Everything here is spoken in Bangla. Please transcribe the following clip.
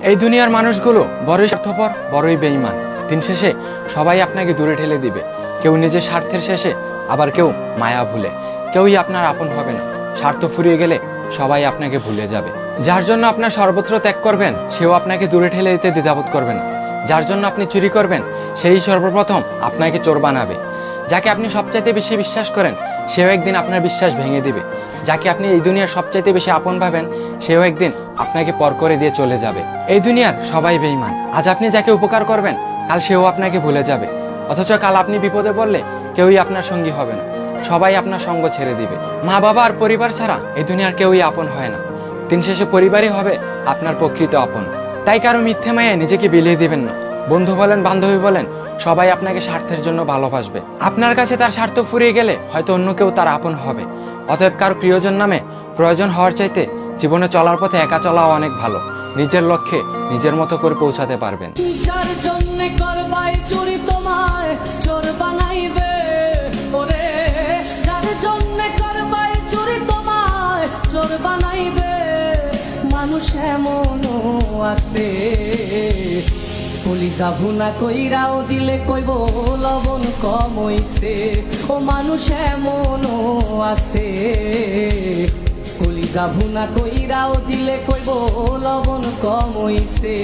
এই দুনিয়ার মানুষগুলো বড়ই স্বার্থপর, বড়ই বেঈমান। দিন শেষে সবাই আপনাকে দূরে ঠেলে দিবে। কেউ নিজের স্বার্থের শেষে, আবার কেউ মায়া ভুলে। কেউই আপনার আপন হবে না। স্বার্থ ফুরিয়ে গেলে সবাই আপনাকে ভুলে যাবে। যার জন্য আপনার সর্বত্র ত্যাগ করবেন, সেও আপনাকে দূরে ঠেলে দিতে দ্বিধাবোধ করবে না। যার জন্য আপনি চুরি করবেন, সেই সর্বপ্রথম আপনাকে চোর বানাবে। যাকে আপনি সবচাইতে বেশি বিশ্বাস করেন, সেও একদিন আপনার বিশ্বাস ভেঙে দিবে। যাকে আপনি এই দুনিয়ার সবচাইতে বেশি আপন ভাবেন, সেও একদিন আপনাকে পর করে দিয়ে চলে যাবে। এই দুনিয়ার সবাই বেঈমান। আজ আপনি যাকে উপকার করবেন, কাল সেও আপনাকে ভুলে যাবে। অথচ কাল আপনি বিপদে পড়লে কেউই আপনার সঙ্গী হবে না। সবাই আপনার সঙ্গ ছেড়ে দিবে। মা বাবা আর পরিবার ছাড়া এই দুনিয়ার কেউই আপন হয় না। দিন শেষে পরিবারই হবে আপনার প্রকৃত আপন। তাই কারো মিথ্যে মায়ায় নিজেকে বিলিয়ে দিবেন না। বন্ধু বলেন, বান্ধবী বলেন, সবাই আপনাকে স্বার্থের জন্য ভালোবাসবে। আপনার কাছে তার স্বার্থ ফুরিয়ে গেলে হয়তো অন্য কেউ তার আপন হবে। অতএব কারো প্রিয়জন নামে প্রয়োজন হওয়ার চাইতে জীবনে চলার পথে একা চলাও অনেক ভালো। নিজের লক্ষ্যে নিজের মতো করে পৌঁছাতে পারবেন। যার জন্য করবাই চুরি তোমায় চোর বানাইবে ওরে, যার জন্য করবাই চুরি তোমায় চোর বানাইবে। মানুষ এমনও আছে, কলিজা ভুনা কইরাও দিলে কইব লবণ কম হইছে। ও মানুষ এমনও আছে, কলিজা ভুনা কইরাও দিলে কইব লবণ কম হইছে।